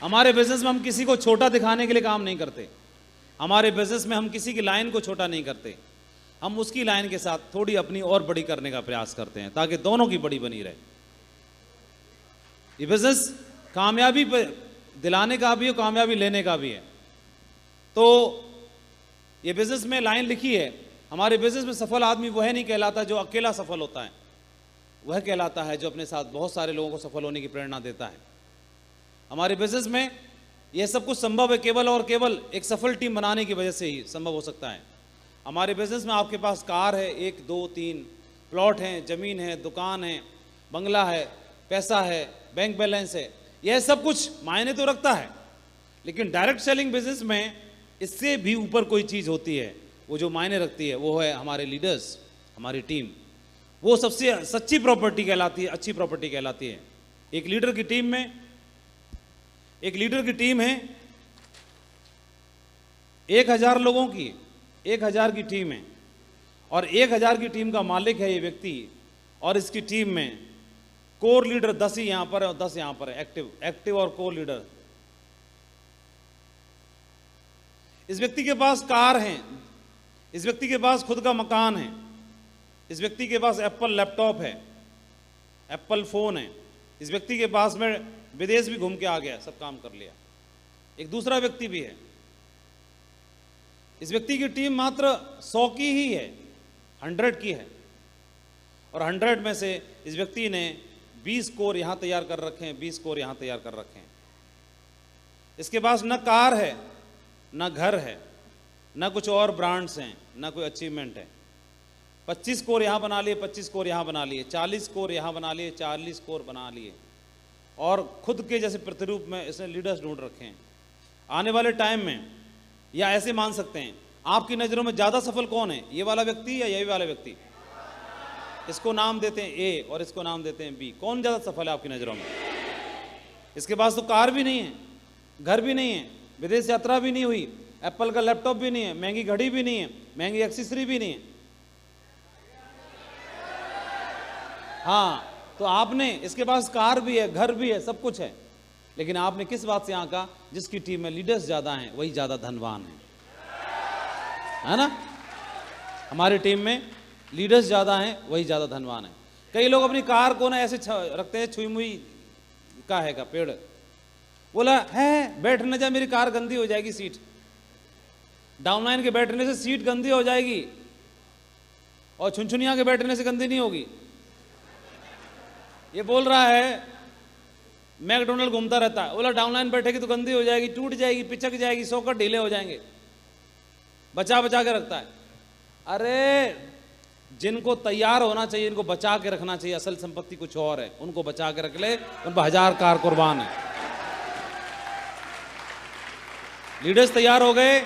हमारे बिजनेस में हम किसी को छोटा दिखाने के लिए काम नहीं करते। हमारे बिजनेस में हम किसी की लाइन को छोटा नहीं करते, हम उसकी लाइन के साथ थोड़ी अपनी और बड़ी करने का प्रयास करते हैं ताकि दोनों की बड़ी बनी रहे। ये बिजनेस कामयाबी दिलाने का भी है, कामयाबी लेने का भी है। तो ये बिजनेस में लाइन लिखी है, हमारे बिजनेस में सफल आदमी वह नहीं कहलाता जो अकेला सफल होता है, वह कहलाता है जो अपने साथ बहुत सारे लोगों को सफल होने की प्रेरणा देता है। हमारे बिजनेस में यह सब कुछ संभव है केवल और केवल एक सफल टीम बनाने की वजह से ही संभव हो सकता है। हमारे बिजनेस में आपके पास कार है, 1 2 3 प्लॉट हैं, ज़मीन है, दुकान है, बंगला है, पैसा है, बैंक बैलेंस है, यह सब कुछ मायने तो रखता है, लेकिन डायरेक्ट सेलिंग बिजनेस में इससे भी ऊपर कोई चीज़ होती है, वो जो मायने रखती है वो है हमारे लीडर्स, हमारी टीम। वो सबसे सच्ची प्रॉपर्टी कहलाती है, अच्छी प्रॉपर्टी कहलाती है। एक लीडर की टीम में, एक लीडर की टीम है 1000 लोगों की, 1000 की टीम है और 1000 की टीम का मालिक है ये व्यक्ति, और इसकी टीम में कोर लीडर 10 ही यहां पर है और 10 यहां पर है, एक्टिव और कोर लीडर। इस व्यक्ति के पास कार है, इस व्यक्ति के पास खुद का मकान है, इस व्यक्ति के पास एप्पल लैपटॉप है, एप्पल फोन है, इस व्यक्ति के पास में विदेश भी घूम के आ गया, सब काम कर लिया। एक दूसरा व्यक्ति भी है, इस व्यक्ति की टीम मात्र 100 की ही है, 100 की है, और 100 में से इस व्यक्ति ने 20 कोर यहां तैयार कर रखे हैं, 20 कोर यहां तैयार कर रखे हैं। इसके पास न कार है, न घर है, न कुछ और ब्रांड्स हैं, न कोई अचीवमेंट है। 25 कोर यहां बना लिए, 25 कोर यहां बना लिए, 40 कोर यहां बना लिए, 40 कोर बना लिए, और खुद के जैसे प्रतिरूप में इसने लीडर्स ढूंढ रखे हैं। आने वाले टाइम में, या ऐसे मान सकते हैं, आपकी नज़रों में ज़्यादा सफल कौन है, ये वाला व्यक्ति या ये वाला व्यक्ति? इसको नाम देते हैं ए और इसको नाम देते हैं बी। कौन ज़्यादा सफल है आपकी नज़रों में? इसके पास तो कार भी नहीं है, घर भी नहीं है, विदेश यात्रा भी नहीं हुई, एप्पल का लैपटॉप भी नहीं है, महंगी घड़ी भी नहीं है, महंगी एक्सेसरी भी नहीं है। हाँ, तो आपने, इसके पास कार भी है, घर भी है, सब कुछ है, लेकिन आपने किस बात से आंका? जिसकी टीम में लीडर्स ज्यादा हैं वही ज्यादा धनवान है ना? हमारी टीम में लीडर्स ज्यादा हैं वही ज्यादा धनवान है। कई लोग अपनी कार को ना ऐसे रखते हैं, छुई मुई का है का पेड़, बोला है बैठ न जा, मेरी कार गंदी हो जाएगी, सीट डाउनलाइन के बैठने से सीट गंदी हो जाएगी और छुनछुनिया के बैठने से गंदी नहीं होगी। ये बोल रहा है, मैकडोनल्ड घूमता रहता है, बोला डाउनलाइन बैठेगी तो गंदी हो जाएगी, टूट जाएगी, पिचक जाएगी, सॉकेट ढीले हो जाएंगे, बचा बचा के रखता है। अरे जिनको तैयार होना चाहिए, इनको बचा के रखना चाहिए, असल संपत्ति कुछ और है, उनको बचा के रख ले, उन पर 1000 कार कुर्बान है। लीडर्स तैयार हो गए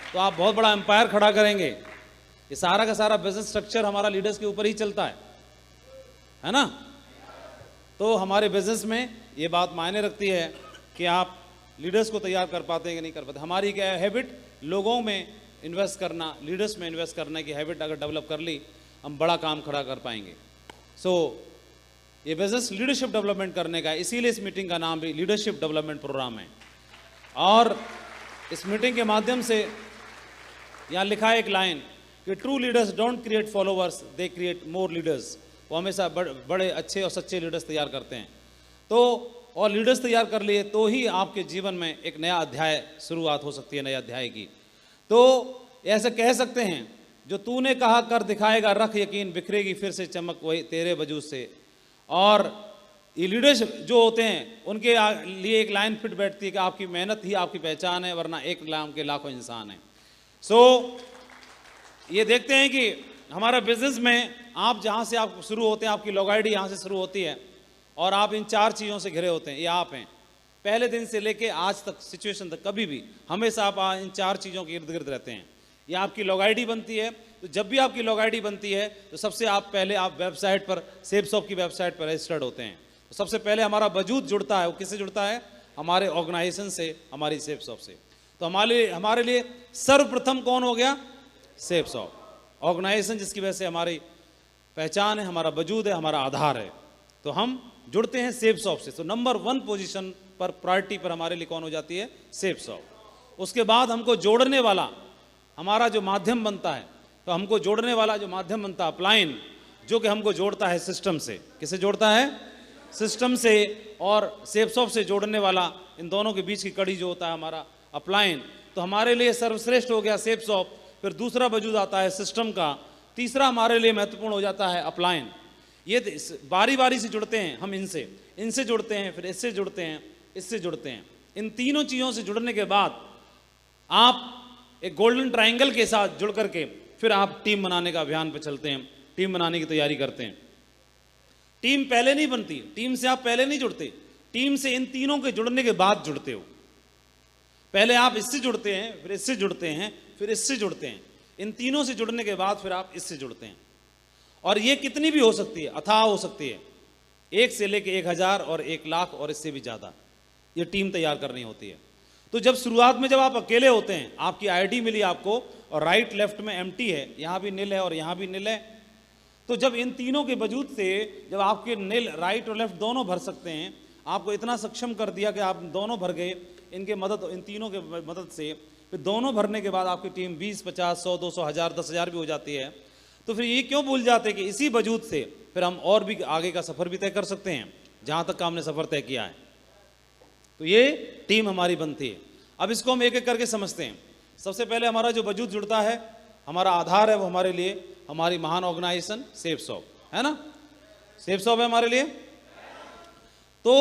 तो आप बहुत बड़ा एम्पायर खड़ा करेंगे। ये सारा का सारा बिजनेस स्ट्रक्चर हमारा लीडर्स के ऊपर ही चलता है ना? तो हमारे बिजनेस में ये बात मायने रखती है कि आप लीडर्स को तैयार कर पाते हैं कि नहीं कर पाते। हमारी क्या है हैबिट, लोगों में इन्वेस्ट करना, लीडर्स में इन्वेस्ट करने की हैबिट अगर डेवलप कर ली, हम बड़ा काम खड़ा कर पाएंगे। ये बिजनेस लीडरशिप डेवलपमेंट करने का है, इसीलिए इस मीटिंग का नाम भी लीडरशिप डेवलपमेंट प्रोग्राम है। और इस मीटिंग के माध्यम से यहाँ लिखा है एक लाइन कि true leaders don't create followers, they create more leaders. वो हमेशा बड़े अच्छे और सच्चे लीडर्स तैयार करते हैं। और लीडर्स तैयार कर लिए तो ही आपके जीवन में एक नया अध्याय शुरुआत हो सकती है, नए अध्याय की। तो ऐसे कह सकते हैं, जो तूने कहा कर दिखाएगा, रख यकीन, बिखरेगी फिर से चमक वही तेरे वजूद से। और ये लीडर्स जो होते हैं उनके लिए एक लाइन फिट बैठती है कि आपकी मेहनत ही आपकी पहचान है, वरना एक नाम के लाखों इंसान हैं। ये देखते हैं कि हमारा बिजनेस में आप जहाँ से आप शुरू होते हैं, आपकी लोग आईडी यहाँ से शुरू होती है और आप इन 4 चीज़ों से घिरे होते हैं। ये आप हैं, पहले दिन से लेके आज तक, सिचुएशन तक, कभी भी हमेशा आप इन 4 चीज़ों के इर्द गिर्द रहते हैं। ये आपकी लॉग आईडी बनती है। तो जब भी आपकी लॉग आईडी बनती है तो सबसे पहले आप वेबसाइट पर, सेप्सॉफ्ट की वेबसाइट पर रजिस्टर्ड होते हैं। तो सबसे पहले हमारा वजूद जुड़ता है, वो किससे जुड़ता है? हमारे ऑर्गेनाइजेशन से, हमारी सेप्सॉफ्ट से। तो हमारे लिए सर्वप्रथम कौन हो गया? सेप्सॉफ्ट ऑर्गेनाइजेशन, जिसकी वजह से हमारी पहचान है, हमारा वजूद है, हमारा आधार है। तो हम जुड़ते हैं सेप्सॉफ्ट से। तो नंबर 1 पोजीशन पर प्रायोरिटी पर हमारे लिए कौन हो जाती है? सेफ्सॉफ्ट। उसके बाद हमको जोड़ने वाला हमारा जो माध्यम बनता है, तो हमको जोड़ने वाला जो माध्यम बनता है अपलाइन, जो कि हमको जोड़ता है सिस्टम से। किसे जोड़ता है? सिस्टम से और सेफ्सॉफ्ट से जोड़ने वाला, इन दोनों के बीच की कड़ी जो होता है हमारा अपलाइन, तो हमारे लिए सर्वश्रेष्ठ हो गया सेफ्सॉफ्ट। फिर दूसरा वजूद आता है सिस्टम का, तीसरा हमारे लिए महत्वपूर्ण हो जाता है अपलाइन। ये बारी बारी से जुड़ते हैं हम, इनसे जुड़ते हैं, फिर इससे जुड़ते हैं, इससे जुड़ते हैं। इन तीनों चीज़ों से जुड़ने के बाद आप एक गोल्डन ट्रायंगल के साथ जुड़ करके फिर आप टीम बनाने का अभियान पर चलते हैं, टीम बनाने की तैयारी करते हैं। टीम पहले नहीं बनती, टीम से आप पहले नहीं जुड़ते, टीम से इन तीनों के जुड़ने के बाद जुड़ते हो। पहले आप इससे जुड़ते हैं, फिर इससे जुड़ते हैं, फिर इससे जुड़ते हैं। इन तीनों से जुड़ने के बाद फिर आप इससे जुड़ते हैं। और ये कितनी भी हो सकती है, अथाह हो सकती है, 1 से लेके 1000 और 1 लाख और इससे भी ज़्यादा ये टीम तैयार करनी होती है। तो जब शुरुआत में जब आप अकेले होते हैं, आपकी आईडी मिली आपको और राइट लेफ्ट में एम्प्टी है, यहाँ भी नील है और यहाँ भी नील है, तो जब इन तीनों के वजूद से जब आपके नील राइट और लेफ्ट दोनों भर सकते हैं, आपको इतना सक्षम कर दिया कि आप दोनों भर गए इनके मदद, इन तीनों के मदद से, फिर दोनों भरने के बाद आपकी टीम 20, 50, 100, 200, 1000, 10,000 भी हो जाती है। तो फिर ये क्यों भूल जाते हैं कि इसी वजूद से फिर हम और भी आगे का सफ़र भी तय कर सकते हैं, जहाँ तक का हमने सफ़र तय किया है। तो ये टीम हमारी बनती है। अब इसको हम एक एक करके समझते हैं। सबसे पहले हमारा जो वजूद जुड़ता है, हमारा आधार है, वो हमारे लिए हमारी महान ऑर्गेनाइजेशन सेफ्सॉफ्ट है ना। सेफ्सॉफ्ट है हमारे लिए। तो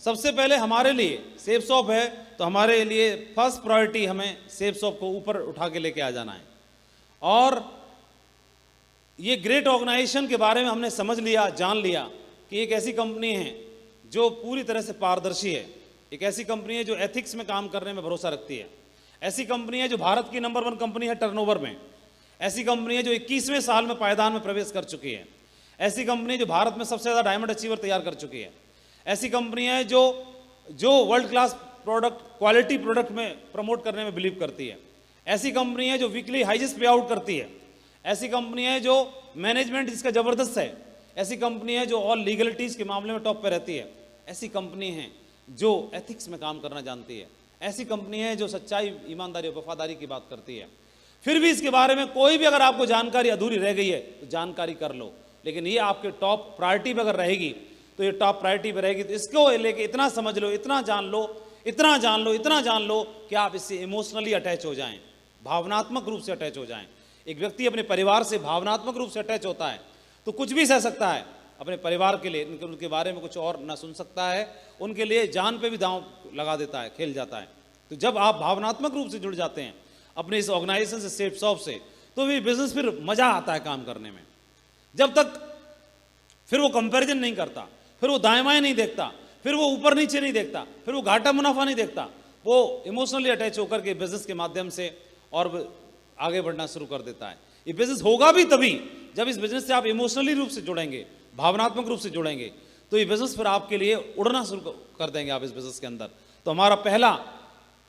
सबसे पहले हमारे लिए सेफ्सॉफ्ट है, तो हमारे लिए फर्स्ट प्रायोरिटी हमें सेफ्सॉफ्ट को ऊपर उठा के लेके आ जाना है। और ये ग्रेट ऑर्गेनाइजेशन के बारे में हमने समझ लिया, जान लिया कि एक ऐसी कंपनी है जो पूरी तरह से पारदर्शी है, एक ऐसी कंपनी है जो एथिक्स में काम करने में भरोसा रखती है, ऐसी कंपनी है जो भारत की नंबर 1 कंपनी है टर्नओवर में, ऐसी कंपनी है जो 21वें साल में पायदान में प्रवेश कर चुकी है, ऐसी कंपनी है जो भारत में सबसे ज़्यादा डायमंड अचीवर तैयार कर चुकी है, ऐसी कंपनी है जो world class product, quality product में प्रमोट करने में बिलीव करती है, ऐसी कंपनी है जो वीकली हाइजेस्ट पे आउट करती है, ऐसी कंपनी है जो मैनेजमेंट जिसका ज़बरदस्त है, ऐसी कंपनी है जो ऑल लीगलिटीज़ के मामले में टॉप पे रहती है, ऐसी कंपनी है जो एथिक्स में काम करना जानती है, ऐसी कंपनी है जो सच्चाई, ईमानदारी और वफादारी की बात करती है। फिर भी इसके बारे में कोई भी अगर आपको जानकारी अधूरी रह गई है तो जानकारी कर लो, लेकिन ये आपके टॉप प्रायोरिटी पे अगर रहेगी तो ये टॉप प्रायोरिटी पे रहेगी। तो इसको लेके इतना समझ लो, इतना जान लो, इतना जान लो, इतना जान लो कि आप इससे इमोशनली अटैच हो जाएं, भावनात्मक रूप से अटैच हो जाएं। एक व्यक्ति अपने परिवार से भावनात्मक रूप से अटैच होता है तो कुछ भी सह सकता है अपने परिवार के लिए, उनके बारे में कुछ और ना सुन सकता है, उनके लिए जान पे भी दांव लगा देता है, खेल जाता है। तो जब आप भावनात्मक रूप से जुड़ जाते हैं अपने इस ऑर्गेनाइजेशन से, सेफ्सॉफ्ट से, तो भी बिजनेस फिर मजा आता है काम करने में। जब तक फिर वो कंपैरिजन नहीं करता, फिर वो दाएं बाएं नहीं देखता, फिर वो ऊपर नीचे नहीं देखता, फिर वो घाटा मुनाफा नहीं देखता, वो इमोशनली अटैच होकर के बिजनेस के माध्यम से और आगे बढ़ना शुरू कर देता है। ये बिजनेस होगा भी तभी जब इस बिजनेस से आप इमोशनली रूप से जुड़ेंगे, भावनात्मक रूप से जुड़ेंगे, तो ये बिजनेस फिर आपके लिए उड़ना शुरू कर देंगे आप इस बिजनेस के अंदर। तो हमारा पहला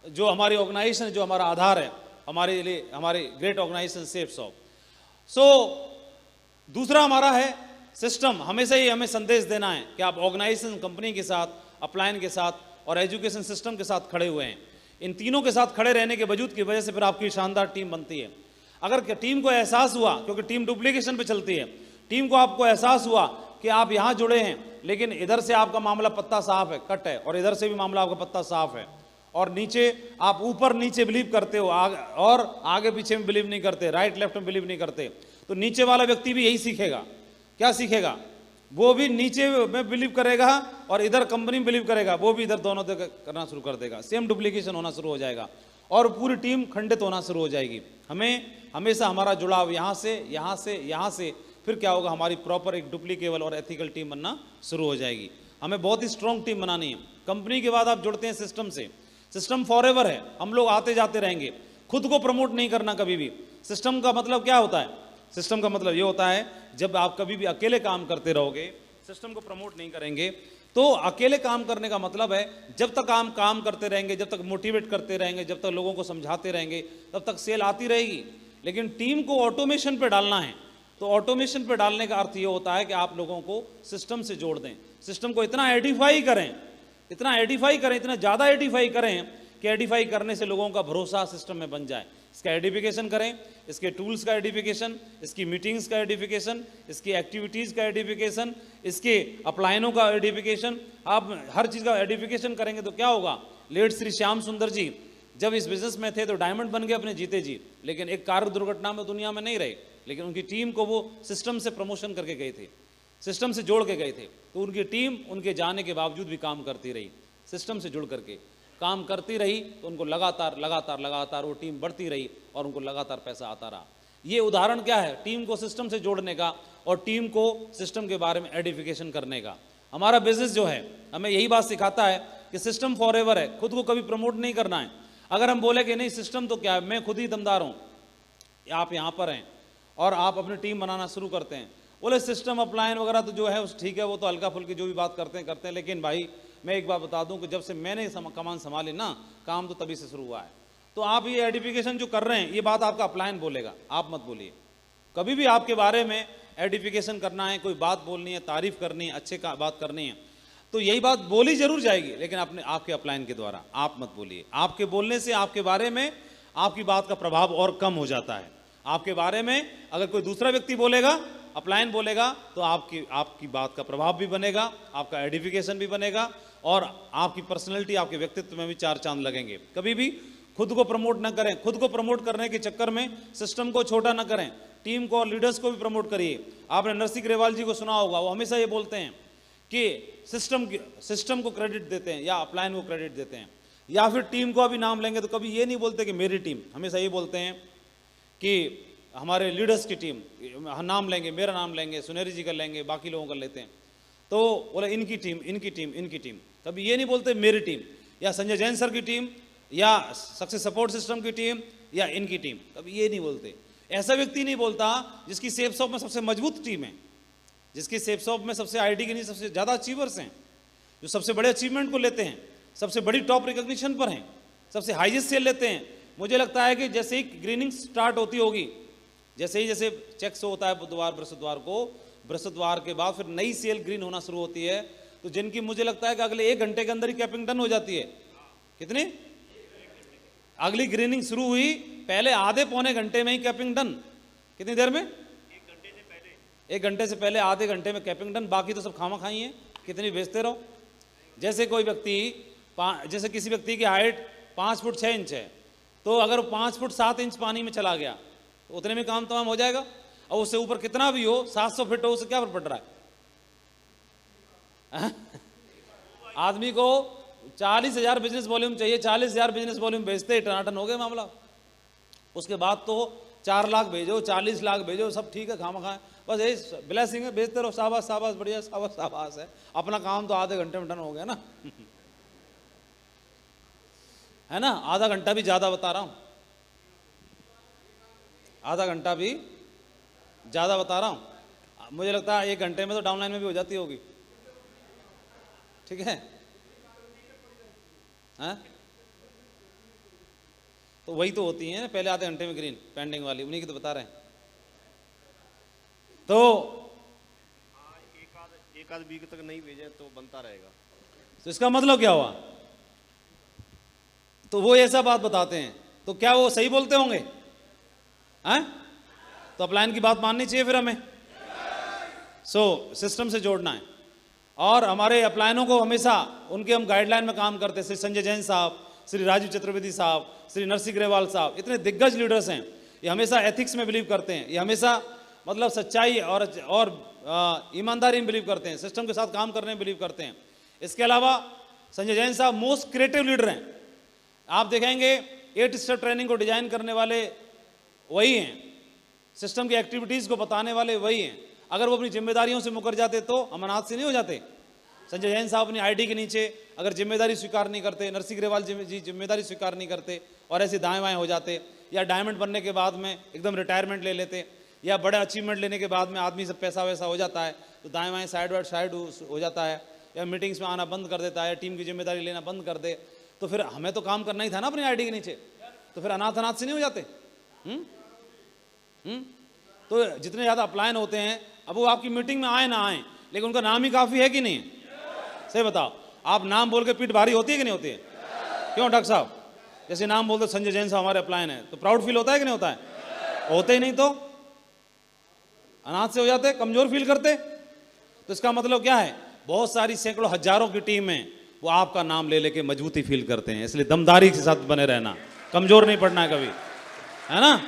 जो हमारी ऑर्गेनाइजेशन, जो हमारा आधार है हमारे लिए, हमारे ग्रेट ऑर्गेनाइजेशन सेफ्सॉफ्ट। दूसरा हमारा है सिस्टम। हमेशा ही हमें संदेश देना है कि आप ऑर्गेनाइजेशन, कंपनी के साथ, अपलाइन के साथ और एजुकेशन सिस्टम के साथ खड़े हुए हैं। इन तीनों के साथ खड़े रहने के वजूद की वजह से फिर आपकी शानदार टीम बनती है। अगर टीम को एहसास हुआ, क्योंकि टीम डुप्लीकेशन पे चलती है, टीम को आपको एहसास हुआ कि आप यहाँ जुड़े हैं लेकिन इधर से आपका मामला पत्ता साफ है, कट है, और इधर से भी मामला आपका पत्ता साफ है, और नीचे आप ऊपर नीचे बिलीव करते हो और आगे पीछे में बिलीव नहीं करते, राइट लेफ्ट में बिलीव नहीं करते, तो नीचे वाला व्यक्ति भी यही सीखेगा। क्या सीखेगा? वो भी नीचे में बिलीव करेगा और इधर कंपनी में बिलीव करेगा, वो भी इधर दोनों करना शुरू कर देगा, सेम डुप्लीकेशन होना शुरू हो जाएगा और पूरी टीम खंडित होना शुरू हो जाएगी। हमें हमेशा हमारा जुड़ाव यहाँ से, यहाँ से, यहाँ से, फिर क्या होगा, हमारी प्रॉपर एक डुप्लीकेबल और एथिकल टीम बनना शुरू हो जाएगी। हमें बहुत ही स्ट्रॉन्ग टीम बनानी है। कंपनी के बाद आप जुड़ते हैं सिस्टम से। सिस्टम फॉरएवर है, हम लोग आते जाते रहेंगे। खुद को प्रमोट नहीं करना कभी भी। सिस्टम का मतलब क्या होता है? सिस्टम का मतलब ये होता है जब आप कभी भी अकेले काम करते रहोगे, सिस्टम को प्रमोट नहीं करेंगे, तो अकेले काम करने का मतलब है जब तक आप काम करते रहेंगे, जब तक मोटिवेट करते रहेंगे, जब तक लोगों को समझाते रहेंगे, तब तक सेल आती रहेगी। लेकिन टीम को ऑटोमेशन पे डालना है, तो ऑटोमेशन पे डालने का अर्थ ये होता है कि आप लोगों को सिस्टम से जोड़ दें, सिस्टम को इतना एडिफाई करें इतना एडिफाई करें, इतना ज़्यादा एडिफाई करें कि एडिफाई करने से लोगों का भरोसा सिस्टम में बन जाए। इसका एडिफिकेशन करें, इसके टूल्स का एडिफिकेशन, इसकी मीटिंग्स का एडिफिकेशन, इसकी एक्टिविटीज़ का एडिफिकेशन, इसके अपलायनों का एडिफिकेशन। आप हर चीज़ का एडिफिकेशन करेंगे तो क्या होगा। लेट श्री श्याम सुंदर जी जब इस बिजनेस में थे तो डायमंड बन गए अपने जीते जी, लेकिन एक कार दुर्घटना में दुनिया में नहीं रहे, लेकिन उनकी टीम को वो सिस्टम से प्रमोशन करके गए थे, सिस्टम से जोड़ के गए थे। तो उनकी टीम उनके जाने के बावजूद भी काम करती रही, सिस्टम से जुड़ करके काम करती रही, तो उनको लगातार लगातार लगातार वो टीम बढ़ती रही और उनको लगातार पैसा आता रहा। ये उदाहरण क्या है, टीम को सिस्टम से जोड़ने का और टीम को सिस्टम के बारे में एडिफिकेशन करने का। हमारा बिजनेस जो है हमें यही बात सिखाता है कि सिस्टम फॉरएवर है, खुद को कभी प्रमोट नहीं करना है। अगर हम बोले कि नहीं सिस्टम तो क्या है, मैं खुद ही दमदार हूँ, आप यहाँ पर हैं और आप अपनी टीम बनाना शुरू करते हैं, बोले सिस्टम अपलाइन वगैरह तो जो है उस ठीक है, वो तो हल्का फुल्की जो भी बात करते हैं, लेकिन भाई मैं एक बात बता दूं कि जब से मैंने कमान संभाली ना, काम तो तभी से शुरू हुआ है। तो आप ये एडिफिकेशन जो कर रहे हैं, ये बात आपका अपलाइन बोलेगा, आप मत बोलिए। कभी भी आपके बारे में एडिफिकेशन करना है, कोई बात बोलनी है, तारीफ करनी है, अच्छे का बात करनी है, तो यही बात बोली जरूर जाएगी, लेकिन अपने आपके अपलाइन के द्वारा आप मत बोलिए। आपके बोलने से आपके बारे में आपकी बात का प्रभाव और कम हो जाता है। आपके बारे में अगर कोई दूसरा व्यक्ति बोलेगा, अपलाइन बोलेगा, तो आपकी बात का प्रभाव भी बनेगा, आपका एडिफिकेशन भी बनेगा और आपकी पर्सनैलिटी, आपके व्यक्तित्व में भी चार चांद लगेंगे। कभी भी खुद को प्रमोट ना करें, खुद को प्रमोट करने के चक्कर में सिस्टम को छोटा ना करें, टीम को और लीडर्स को भी प्रमोट करिए। आपने नरसिंह ग्रेवाल जी को सुना होगा, वो हमेशा ये बोलते हैं कि सिस्टम को क्रेडिट देते हैं या अपलाइन को क्रेडिट देते हैं, या फिर टीम को अभी नाम लेंगे तो कभी ये नहीं बोलते कि मेरी टीम, हमेशा ये बोलते हैं कि हमारे लीडर्स की टीम, नाम लेंगे, मेरा नाम लेंगे, सुनेरी जी का लेंगे, बाकी लोगों का लेते हैं, तो बोले इनकी टीम, इनकी टीम, इनकी टीम। कभी ये नहीं बोलते मेरी टीम या संजय जैन सर की टीम या सक्सेस सपोर्ट सिस्टम की टीम या इनकी टीम, कभी ये नहीं बोलते। ऐसा व्यक्ति नहीं बोलता जिसकी सेफ शॉप में सबसे मजबूत टीम है, जिसकी सेफ शॉप में सबसे आईटी के नहीं सबसे ज़्यादा अचीवर्स हैं, जो सबसे बड़े अचीवमेंट को लेते हैं, सबसे बड़ी टॉप रिकॉग्निशन पर हैं, सबसे हाईएस्ट सेल लेते हैं। मुझे लगता है कि जैसे ही ग्रीनिंग स्टार्ट होती होगी, जैसे चेक शो होता है बुधवार बृहस्पतिवार को, बृहस्पतिवार के बाद फिर नई सेल ग्रीन होना शुरू होती है, तो जिनकी मुझे लगता है कि अगले 1 घंटे के अंदर ही कैपिंग डन हो जाती है। कितनी अगली ग्रीनिंग शुरू हुई, पहले आधे पौने घंटे में ही कैपिंग डन। कितनी देर में? 1 घंटे से पहले आधे घंटे में कैपिंग डन, बाकी तो सब खामा खाई है, कितनी बेचते रहो। जैसे कोई व्यक्ति जैसे किसी व्यक्ति की हाइट 5 फुट 6 इंच है, तो अगर 5 फुट 7 इंच पानी में चला गया तो उतने में काम तमाम हो जाएगा, और उससे ऊपर कितना भी हो, 700 फीट हो, उससे क्या फर्क पड़ रहा है? आदमी को 40,000 बिजनेस वॉल्यूम चाहिए, 40,000 बिजनेस वॉल्यूम भेजते ही टनाटन हो गया मामला। उसके बाद तो 4 लाख भेजो, 40 लाख भेजो, सब ठीक है, खामा खाए, बस यही ब्लेसिंग है, भेजते रहो, शाबाश शाबाश, बढ़िया, शाबाश शाबाश है। अपना काम तो आधे घंटे में डन हो गया ना, है ना? आधा घंटा भी ज़्यादा बता रहा हूँ, आधा घंटा भी ज़्यादा बता रहा हूँ। मुझे लगता है 1 घंटे में तो डाउनलाइन में भी हो जाती होगी, ठीक है? हाँ, तो वही तो होती है ना, पहले आधे घंटे में ग्रीन पेंडिंग वाली, उन्हीं की तो बता रहे हैं। तो एक आध वीक तक नहीं भेजे तो बनता रहेगा, तो इसका मतलब क्या हुआ? तो वो ऐसा बात बताते हैं, तो क्या वो सही बोलते होंगे? हैं? तो अपलाइन की बात माननी चाहिए फिर हमें। सिस्टम से जोड़ना है, और हमारे अपलाइनों को हमेशा उनके हम गाइडलाइन में काम करते हैं। श्री संजय जैन साहब, श्री राजीव चतुर्वेदी साहब, श्री नरसिंह ग्रेवाल साहब, इतने दिग्गज लीडर्स हैं, ये हमेशा एथिक्स में बिलीव करते हैं, ये हमेशा मतलब सच्चाई और ईमानदारी में बिलीव करते हैं, सिस्टम के साथ काम करने में बिलीव करते हैं। इसके अलावा संजय जैन साहब मोस्ट क्रिएटिव लीडर हैं। आप देखेंगे 8 स्टेप ट्रेनिंग को डिजाइन करने वाले वही हैं, सिस्टम की एक्टिविटीज़ को बताने वाले वही हैं। अगर वो अपनी जिम्मेदारियों से मुकर जाते तो हम अनाथ से नहीं हो जाते। संजय जैन साहब अपनी आईडी के नीचे अगर जिम्मेदारी स्वीकार नहीं करते, नरसिंह ग्रेवाल जी जिम्मेदारी स्वीकार नहीं करते और ऐसे दाएं बाएं हो जाते, या डायमंड बनने के बाद में एकदम रिटायरमेंट ले लेते, या बड़े अचीवमेंट लेने के बाद में आदमी सब पैसा वैसा हो जाता है तो दाएं बाएं साइड हो जाता है, या मीटिंग्स में आना बंद कर देता है, टीम की जिम्मेदारी लेना बंद कर दे, तो फिर हमें तो काम करना ही था ना अपनी आईडी के नीचे, तो फिर अनाथ से नहीं हो जाते। तो जितने ज़्यादा अपलायन होते हैं, अब वो आपकी मीटिंग में आए ना आए, लेकिन उनका नाम ही काफ़ी है कि नहीं? सही बताओ। आप नाम बोल के पीठ भारी होती है कि नहीं होती है? क्यों डॉक्टर साहब? जैसे नाम बोलते संजय जैन साहब हमारे अपलायन है, तो प्राउड फील होता है कि नहीं होता है? होते ही नहीं तो अनाथ से हो जाते, कमजोर फील करते। तो इसका मतलब क्या है? बहुत सारी सैकड़ों हजारों की टीम है, वो आपका नाम ले लेके मजबूती फील करते हैं। इसलिए दमदारी के साथ बने रहना, कमजोर नहीं पड़ना है कभी, है ना?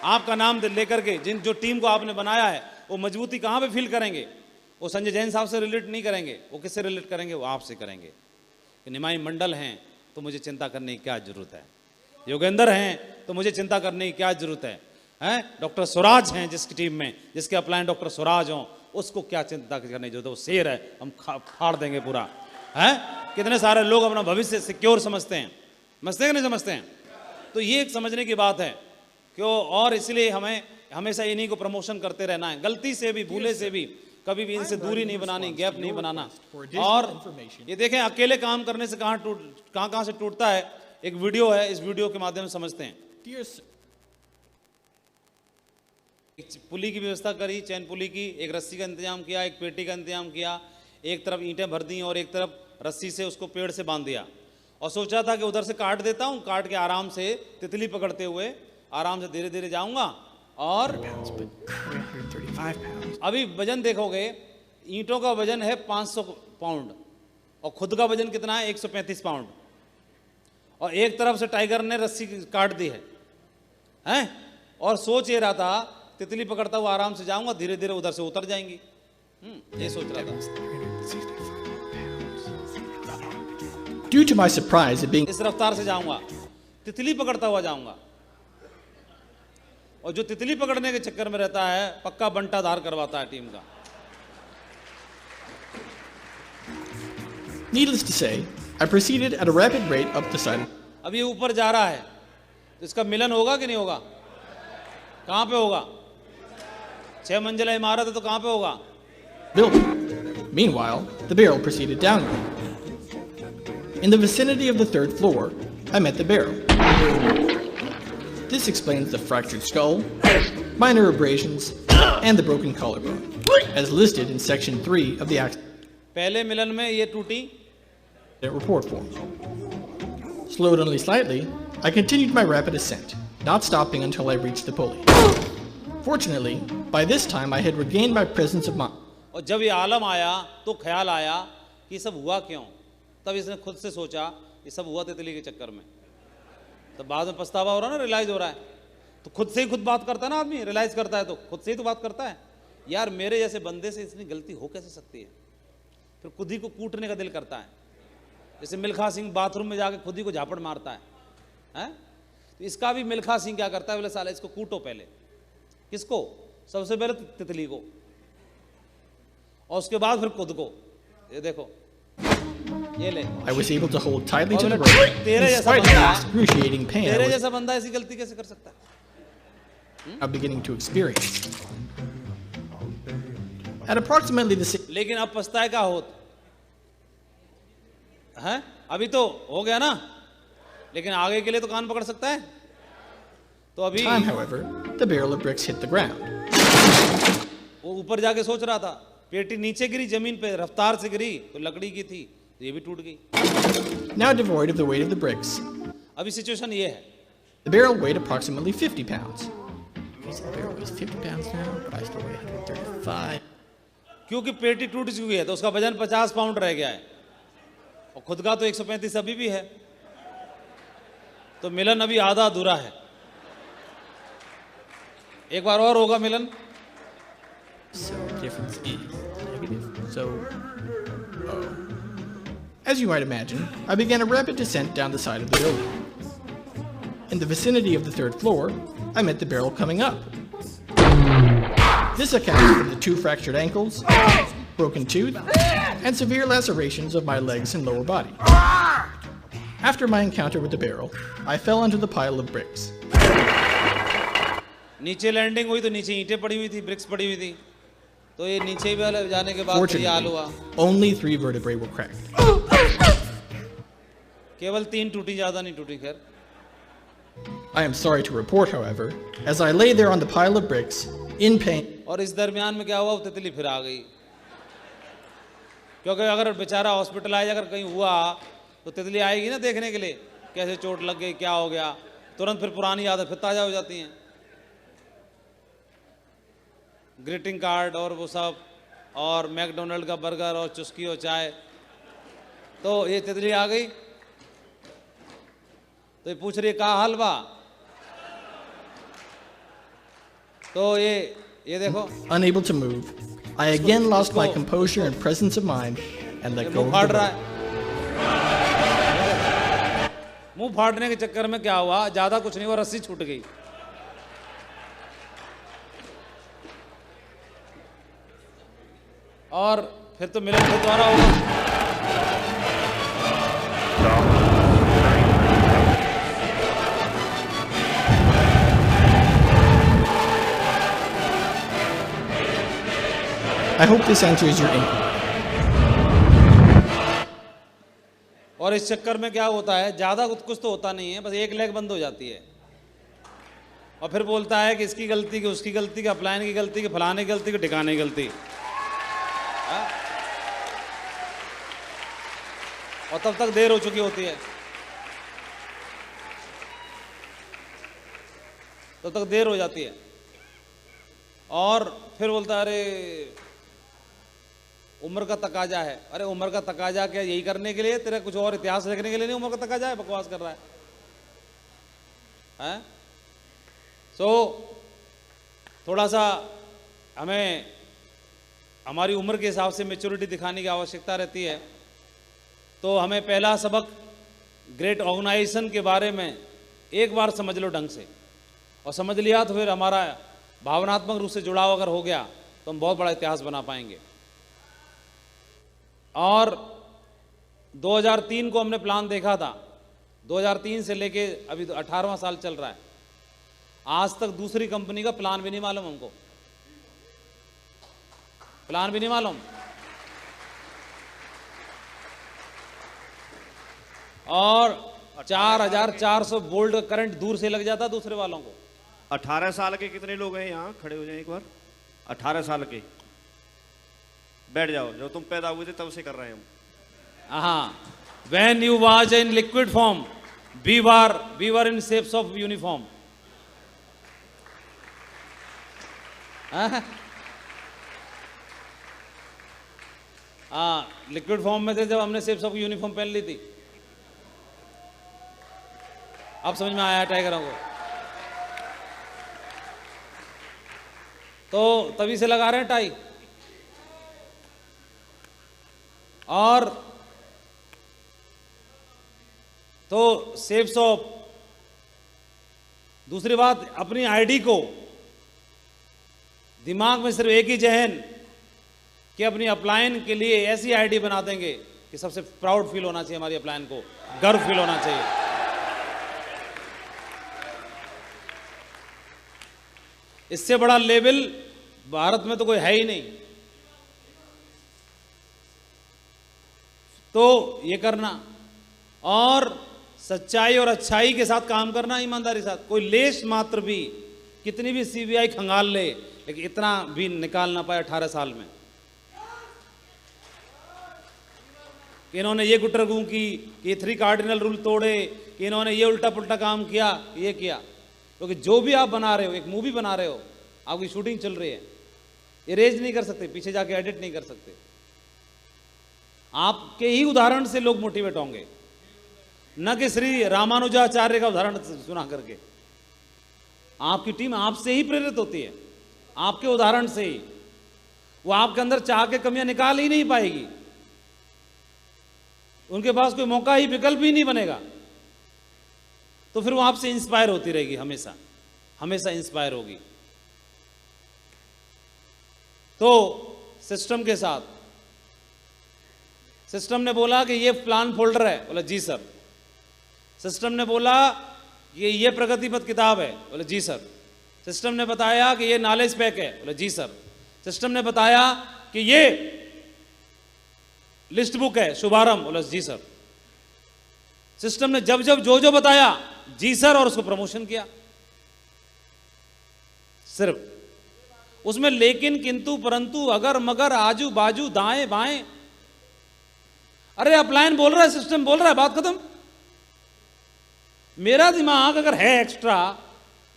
आपका नाम लेकर के जो टीम को आपने बनाया है, वो मजबूती कहाँ पे फील करेंगे? वो संजय जैन साहब से रिलेट नहीं करेंगे, वो किससे रिलेट करेंगे? वो आपसे करेंगे। निमाई मंडल हैं तो मुझे चिंता करने की क्या जरूरत है? योगेंद्र हैं तो मुझे चिंता करने की क्या जरूरत है? डॉक्टर स्वराज हैं जिसकी टीम में, जिसके अपलाइन डॉक्टर स्वराज हों, उसको क्या चिंता करने की जरूरत है? वो शेर है, हम फाड़ देंगे पूरा। है कितने सारे लोग अपना भविष्य सिक्योर समझते हैं, समझते हैं कि नहीं समझते हैं? तो ये एक समझने की बात है क्यों, और इसलिए हमें हमेशा इन्हीं को प्रमोशन करते रहना है। गलती से भी, भूले से भी कभी भी इनसे दूरी नहीं बनानी, गैप नहीं बनाना। और ये देखें, अकेले काम करने से कहाँ से टूटता है। एक वीडियो है, इस वीडियो के माध्यम से समझते हैं। पुली की व्यवस्था करी, चैन पुली की, एक रस्सी का इंतजाम किया, एक पेटी का इंतजाम किया, एक तरफ ईंटें भर दी और एक तरफ रस्सी से उसको पेड़ से बांध दिया, और सोचा था कि उधर से काट देता हूँ, काट के आराम से तितली पकड़ते हुए आराम से धीरे धीरे जाऊंगा। और अभी वजन देखोगे, ईंटों का वजन है 500 पाउंड और खुद का वजन कितना है? 135 पाउंड। और एक तरफ से टाइगर ने रस्सी काट दी है? और सोच ये रहा था तितली पकड़ता हुआ आराम से जाऊंगा, धीरे धीरे उधर से उतर जाएंगी। ये सोच रहा था। Due to my surprise at being इस रफ्तार से जाऊंगा, तितली पकड़ता हुआ जाऊंगा। और जो तितली पकड़ने के चक्कर में रहता है, पक्का बंटाधार करवाता है टीम का। needless to say, I proceeded at a rapid rate up the side. अब ये ऊपर जा रहा है, तो इसका मिलन होगा कि नहीं होगा? कहां पे होगा? 6 मंजिला इमारत है तो कहां पे होगा? Building. Meanwhile, the barrel proceeded downward. In the vicinity of the 3rd floor, I met the barrel. This explains the fractured skull, minor abrasions, and the broken collarbone, as listed in Section 3 of the accident पहले मिलन में ये टूटी। report form. Slowed only slightly, I continued my rapid ascent, not stopping until I reached the pulley. Fortunately, by this time I had regained my presence of mind. और जब ये आलम आया तो ख्याल आया कि सब हुआ क्यों। तब इसने खुद से सोचा ये सब हुआ तितली के चक्कर में। तब बाद में पछतावा हो रहा है ना, रियलाइज हो रहा है। तो खुद से ही खुद बात करता है ना आदमी, रियलाइज करता है तो खुद से ही तो बात करता है। यार मेरे जैसे बंदे से इतनी गलती हो कैसे सकती है? फिर खुद ही को कूटने का दिल करता है। जैसे मिल्खा सिंह बाथरूम में जाके खुद ही को झापड़ मारता है? तो इसका भी मिल्खा सिंह क्या करता है? बोले साले इसको कूटो पहले। किसको? सबसे पहले तितली को, और उसके बाद फिर खुद को। ये देखो, ये ले। I was able to hold tightly to the तेरे rope in जैसा spite of बंदा the है, excruciating pain I तेरे was जैसा बंदा ऐसी गलती कैसे कर सकता है? now beginning to experience. At approximately the same लेकिन अब पछताए का होत है? अभी तो हो गया ना, लेकिन आगे के लिए तो कान पकड़ सकता है। तो अभी time, however, the barrel of bricks hit the ground. वो ऊपर जाके सोच रहा था, पेटी नीचे गिरी जमीन पे, रफ्तार से गिरी तो लकड़ी की थी, तो ये भी टूट गई। Now devoid of the weight of the bricks, अभी सिचुएशन ये है, the barrel weighed approximately 50 pounds. The barrel weighs 50 pounds now, but I still weigh 135. क्योंकि पेटी टूट चुकी है तो उसका वजन 50 पाउंड रह गया है, और खुद का तो 135 अभी भी है। तो मिलन अभी आधा अधूरा है, एक बार और होगा मिलन। So difference is negative. So, as you might imagine, I began a rapid descent down the side of the building. In the vicinity of the 3rd floor, I met the barrel coming up. This accounts for the 2 fractured ankles, broken tooth, and severe lacerations of my legs and lower body. After my encounter with the barrel, I fell onto the pile of bricks. नीचे landing हुई तो नीचे ईंटें पड़ी हुई थी, BRICS पड़ी हुई थी, तो ये नीचे भी जाने के बाद फिर ये हाल हुआ। Fortunately, only 3 vertebrae were cracked. केवल 3 टूटी, ज्यादा नहीं टूटी। खैर I am sorry to report, however, as I lay there on the pile of bricks, in pain, और इस दरमियान में क्या हुआ, वो तितली फिर आ गई। क्योंकि अगर बेचारा हॉस्पिटलाइज अगर कहीं हुआ तो तितली आएगी ना देखने के लिए कैसे चोट लग गई, क्या हो गया, तुरंत फिर पुरानी आदत फिर ताज़ा हो जाती हैं, ग्रीटिंग कार्ड और वो सब, और मैकडोनल्ड का बर्गर और चुस्की और चाय। तो ये तितली आ गई तो ये पूछ रही है कहाँ हाल बा, तो ये देखो Unable to move, I again lost my composure and presence of mind and let go मुंह of फाड़ the रहा rope. है। मुंह फाड़ने के चक्कर में क्या हुआ, ज्यादा कुछ नहीं हुआ, रस्सी छूट गई। और फिर तो मिलन फिर दोबारा होगा। I hope this answers your inquiry. और इस चक्कर में क्या होता है, ज्यादा कुछ तो होता नहीं है, बस एक लेग बंद हो जाती है और फिर बोलता है कि इसकी गलती की, उसकी गलती की, अपलाइन की गलती की, फलाने की गलती की, ठिकाने की गलती। और तब तक देर हो चुकी होती है, तब तक देर हो जाती है और फिर बोलता है अरे उम्र का तकाजा है। अरे उम्र का तकाजा क्या यही करने के लिए, तेरा कुछ और इतिहास लिखने के लिए नहीं उम्र का तकाजा है, बकवास कर रहा है? सो थोड़ा सा हमें हमारी उम्र के हिसाब से मैच्योरिटी दिखाने की आवश्यकता रहती है। तो हमें पहला सबक ग्रेट ऑर्गेनाइजेशन के बारे में एक बार समझ लो ढंग से, और समझ लिया तो फिर हमारा भावनात्मक रूप से जुड़ाव अगर हो गया तो हम बहुत बड़ा इतिहास बना पाएंगे। और 2003 को हमने प्लान देखा था, 2003 से लेके अभी तो 18वां साल चल रहा है, आज तक दूसरी कंपनी का प्लान भी नहीं मालूम हमको, प्लान भी नहीं मालूम। और 4400 वोल्ट का करंट दूर से लग जाता दूसरे वालों को। 18 साल के कितने लोग हैं यहाँ, खड़े हो जाए एक बार। 18 साल के बैठ जाओ, जो तुम पैदा हुए थे तब से कर रहे हैं हम। हाँ, when you was in liquid form, we were in shapes of uniform. हाँ, लिक्विड फॉर्म में थे जब हमने शेप्स ऑफ यूनिफॉर्म पहन ली थी। अब समझ में आया टाइगरों को, तो तभी से लगा रहे हैं टाई। और तो शेप्स ऑफ, दूसरी बात अपनी आईडी को दिमाग में सिर्फ एक ही जहन कि अपनी अपलाइन के लिए ऐसी आईडी बना देंगे कि सबसे प्राउड फील होना चाहिए, हमारी अपलाइन को गर्व फील होना चाहिए। इससे बड़ा लेवल भारत में तो कोई है ही नहीं। तो ये करना और सच्चाई और अच्छाई के साथ काम करना, ईमानदारी के साथ। कोई लेश मात्र भी, कितनी भी सीबीआई खंगाल ले, लेकिन इतना भी निकाल ना पाए 18 साल में कि इन्होंने ये गुटरगू की, कि 3 कार्डिनल रूल तोड़े, कि इन्होंने ये उल्टा पुल्टा काम किया, ये किया। क्योंकि जो भी आप बना रहे हो, एक मूवी बना रहे हो, आपकी शूटिंग चल रही है, इरेज नहीं कर सकते, पीछे जाके एडिट नहीं कर सकते। आपके ही उदाहरण से लोग मोटिवेट होंगे, न कि श्री रामानुजाचार्य का उदाहरण सुना करके। आपकी टीम आपसे ही प्रेरित होती है, आपके उदाहरण से ही। वो आपके अंदर चाह के कमियां निकाल ही नहीं पाएगी, उनके पास कोई मौका ही, विकल्प ही नहीं बनेगा। तो फिर वो आपसे इंस्पायर होती रहेगी, हमेशा हमेशा इंस्पायर होगी। तो सिस्टम के साथ, सिस्टम ने बोला कि ये प्लान फोल्डर है, बोला जी सर। सिस्टम ने बोला कि ये प्रगति पथ किताब है, बोले जी सर। सिस्टम ने बताया कि ये नॉलेज पैक है, बोले जी सर। सिस्टम ने बताया कि ये लिस्ट बुक है, शुभारंभ, बोले जी सर। सिस्टम ने जब जब जो जो बताया जी सर, और उसको प्रमोशन किया सिर्फ उसमें। लेकिन किंतु परंतु अगर मगर आजू बाजू दाएं बाएं अरे अपलाइन बोल रहा है, सिस्टम बोल रहा है, बात खत्म। मेरा दिमाग अगर है एक्स्ट्रा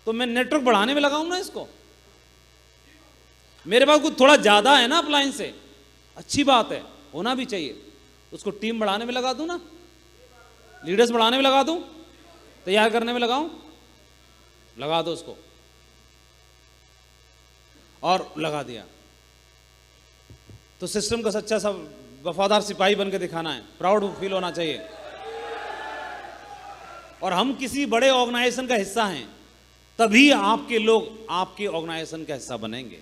तो मैं नेटवर्क बढ़ाने में लगाऊं ना इसको। मेरे पास कुछ थोड़ा ज्यादा है ना अपलाइन से, अच्छी बात है, होना भी चाहिए, उसको टीम बढ़ाने में लगा दूं ना, लीडर्स बढ़ाने में लगा दूं, तैयार करने में लगाऊं, लगा दो उसको, और लगा दिया। तो सिस्टम का सच्चा सा वफादार सिपाही बन के दिखाना है, प्राउड फील होना चाहिए। और हम किसी बड़े ऑर्गेनाइजेशन का हिस्सा हैं, तभी आपके लोग आपके ऑर्गेनाइजेशन का हिस्सा बनेंगे।